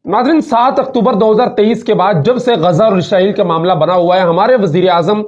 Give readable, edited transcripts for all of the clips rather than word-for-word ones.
नाज़रीन, 7 अक्टूबर 2023 के बाद जब से गजा और इसराइल का मामला बना हुआ है, हमारे वजीर आजम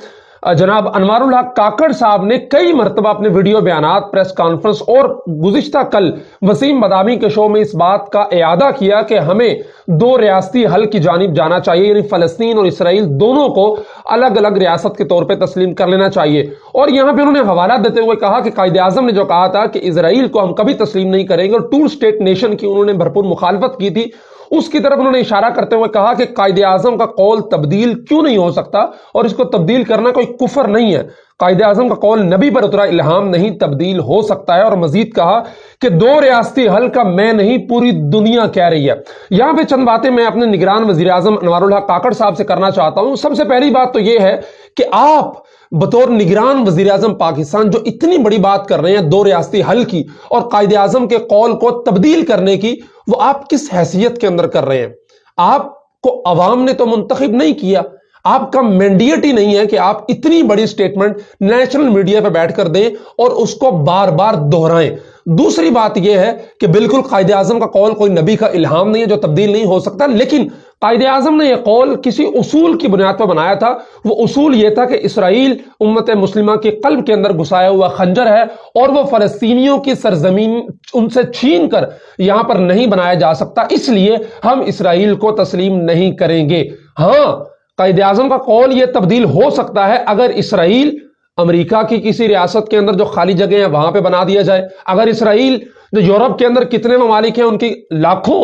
जनाब अनवारुल हक काकड़ साहब ने कई मरतबा अपने वीडियो बयानात, प्रेस कॉन्फ्रेंस और गुज़िश्ता कल वसीम बदामी के शो में इस बात का इयादा किया कि हमें दो रियासती हल की जानिब जाना चाहिए, यानी फ़लस्तीन और इसराइल दोनों को अलग अलग रियासत के तौर पर तस्लीम कर लेना चाहिए। और यहाँ पर उन्होंने हवाला देते हुए कहा कि कायदे आज़म ने जो कहा था कि इसराइल को हम कभी तस्लीम नहीं करेंगे, और टू स्टेट नेशन की उन्होंने भरपूर मुखालफत की थी, उसकी तरफ उन्होंने इशारा करते हुए कहा कि कायदे आजम का कौल तब्दील क्यों नहीं हो सकता, और इसको तब्दील करना कोई कुफर नहीं है। कायदे आजम का कौल नबी पर उतरा इल्हाम नहीं, तब्दील हो सकता है। और मजीद कहा कि दो रियासती हल का मैं नहीं, पूरी दुनिया कह रही है। यहां पे चंद बातें मैं अपने निगरान वजीर आजम अनवारुल हक काकड़ साहब से करना चाहता हूं। सबसे पहली बात तो यह है कि आप बतौर निगरान वजीर आजम पाकिस्तान जो इतनी बड़ी बात कर रहे हैं दो रियासती हल की और कायदे आजम के कौल को तब्दील करने की, वो आप किस हैसियत के अंदर कर रहे हैं? आपको अवाम ने तो मुंतखब नहीं किया, आपका मैंडेट ही नहीं है कि आप इतनी बड़ी स्टेटमेंट नेशनल मीडिया पर बैठकर दें और उसको बार बार दोहराएं। दूसरी बात यह है कि बिल्कुल कायदे आजम का कौल कोई नबी का इल्हाम नहीं है जो तब्दील नहीं हो सकता, लेकिन कायदे आजम ने यह कौल किसी उसूल की बुनियाद पर बनाया था। वो उसूल यह था कि इसराइल उम्मत मुस्लिमा के कल्ब के अंदर घुसाया हुआ खंजर है और वो फलस्तीनियों की सरजमीन उनसे छीन कर यहां पर नहीं बनाया जा सकता, इसलिए हम इसराइल को तस्लीम नहीं करेंगे। हां, कायदे आजम का कौल यह तब्दील हो सकता है अगर इसराइल अमेरिका की किसी रियासत के अंदर जो खाली जगह है वहां पे बना दिया जाए, अगर इसराइल जो यूरोप के अंदर कितने ममालिक हैं उनकी लाखों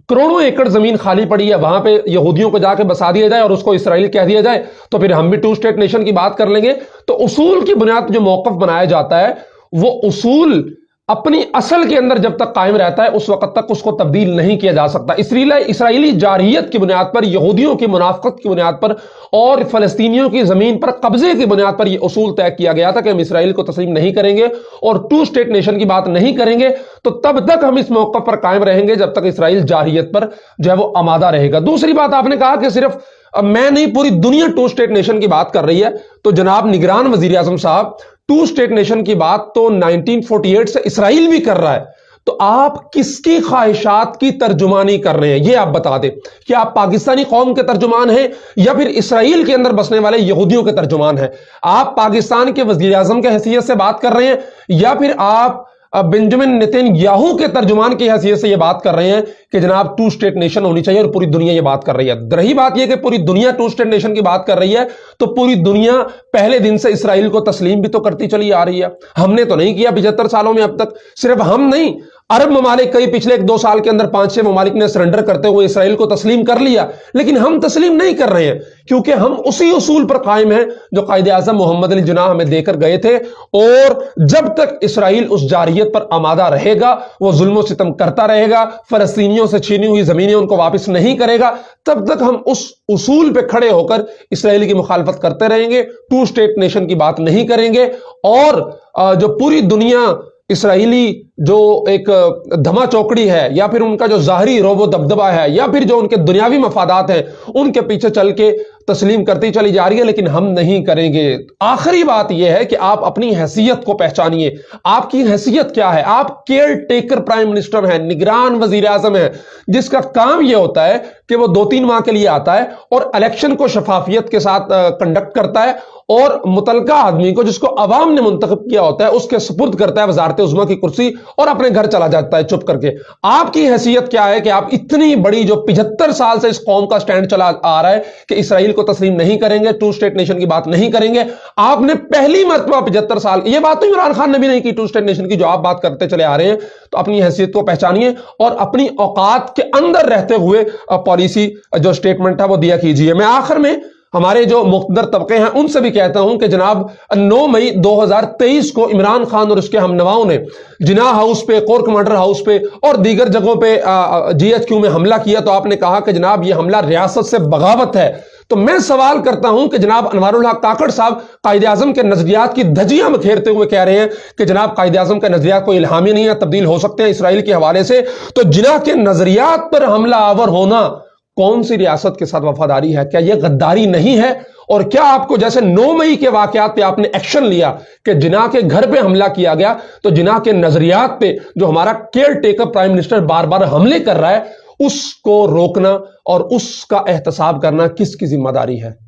करोड़ों एकड़ जमीन खाली पड़ी है वहां पे यहूदियों को जाके बसा दिया जाए और उसको इसराइल कह दिया जाए, तो फिर हम भी टू स्टेट नेशन की बात कर लेंगे। तो उसूल की बुनियाद पर जो मौकफ बनाया जाता है वो उसूल अपनी असल के अंदर जब तक कायम रहता है उस वक्त तक उसको तब्दील नहीं किया जा सकता। इसराइली जारहियत की बुनियाद पर, यहूदियों की मुनाफकत की बुनियाद पर और फलस्तीनियों की जमीन पर कब्जे की बुनियाद पर यह उसूल तय किया गया था कि हम इसराइल को तस्लीम नहीं करेंगे और टू स्टेट नेशन की बात नहीं करेंगे। तो तब तक हम इस मौके पर कायम रहेंगे जब तक इसराइल जारहियत पर जो है वो आमादा रहेगा। दूसरी बात, आपने कहा कि सिर्फ मैं नहीं पूरी दुनिया टू स्टेट नेशन की बात कर रही है, तो जनाब निगरान वजीर आजम साहब, टू स्टेट नेशन की बात तो 1948 से इसराइल भी कर रहा है, तो आप किसकी ख्वाहिशात की तर्जुमानी कर रहे हैं ये आप बता दें। कि आप पाकिस्तानी कौम के तर्जुमान हैं या फिर इसराइल के अंदर बसने वाले यहूदियों के तर्जुमान हैं? आप पाकिस्तान के वजीर आजम के हैसियत से बात कर रहे हैं या फिर आप बेंजामिन नेतन्याहू के तर्जुमान की हैसियत से यह बात कर रहे हैं कि जनाब टू स्टेट नेशन होनी चाहिए और पूरी दुनिया ये बात कर रही है? रही बात यह कि पूरी दुनिया टू स्टेट नेशन की बात कर रही है, तो पूरी दुनिया पहले दिन से इसराइल को तस्लीम भी तो करती चली आ रही है। हमने तो नहीं किया 75 सालों में अब तक। सिर्फ हम नहीं, अरब ममालिक कई पिछले 1-2 साल के अंदर 5-6 ममालिक ने सरेंडर करते हुए इसराइल को तस्लीम कर लिया, लेकिन हम तस्लीम नहीं कर रहे हैं क्योंकि हम उसी उसूल पर कायम हैं जो कायदे आजम मोहम्मद अली जिन्नाह हमें देकर गए थे। और जब तक इसराइल उस जारहियत पर आमादा रहेगा, वो जुल्म सितम करता रहेगा, फलस्तीनियों से छीनी हुई जमीनें उनको वापस नहीं करेगा, तब तक हम उस उसूल पे खड़े होकर इसराइल की मुखालफत करते रहेंगे, टू स्टेट नेशन की बात नहीं करेंगे। और जो पूरी दुनिया इसराइली जो एक धमा चौकड़ी है या फिर उनका जो जाहरी रोबो दबदबा है या फिर जो उनके दुनियावी मफादात हैं उनके पीछे चल के तस्लीम करती चली जा रही है, लेकिन हम नहीं करेंगे। आखिरी बात यह है कि आप अपनी हैसियत को पहचानिए। आपकी हैसियत क्या है? आप केयर टेकर प्राइम मिनिस्टर हैं, निगरान वजीर आजम हैं, जिसका काम यह होता है कि वो 2-3 माह के लिए आता है और इलेक्शन को शफाफियत के साथ कंडक्ट करता है और मुतलका आदमी को, जिसको अवाम ने मुंतखब किया होता है, उसके सुपुर्द करता है वजारत उज़्मा की कुर्सी और अपने घर चला जाता है चुप करके। आपकी हैसियत क्या है कि आप इतनी बड़ी जो 75 साल से इस कौम का स्टैंड चला आ रहा है कि इसराइल को तस्लीम नहीं करेंगे, टू स्टेट नेशन की बात नहीं करेंगे, आपने पहली मरतबा 75 साल, ये बात तो इमरान खान ने भी नहीं की टू स्टेट नेशन की जो आप बात करते चले आ रहे हैं। तो अपनी हैसियत को पहचानिए और अपनी औकात के अंदर रहते हुए पॉलिसी जो स्टेटमेंट है वो दिया कीजिए। मैं आखिर में हमारे जो मुख्तदर तबके हैं उनसे भी कहता हूं कि जनाब 9 मई 2023 को इमरान खान और उसके हमनवाओं ने जिना हाउस पे, कोर कमांडर हाउस पे और दीगर जगहों पे GHQ में हमला किया, तो आपने कहा कि जनाब ये हमला रियासत से बगावत है। तो मैं सवाल करता हूं कि जनाब अनवारुल हक काकड़ साहब कायदे आजम के नजरियात की धज्जियां बखेरते हुए कह रहे हैं कि जनाब कायदे आजम के नजरियात कोई इल्हामी नहीं है, तब्दील हो सकते हैं इसराइल के हवाले से। तो जिना के नजरियात पर हमला आवर होना कौन सी रियासत के साथ वफादारी है? क्या यह गद्दारी नहीं है? और क्या आपको जैसे 9 मई के वाकयात पे आपने एक्शन लिया कि जिना के घर पे हमला किया गया, तो जिना के नजरियात पे जो हमारा केयर टेकर प्राइम मिनिस्टर बार बार हमले कर रहा है اس کو روکنا اور اس کا احتساب کرنا کس کی ذمہ داری ہے؟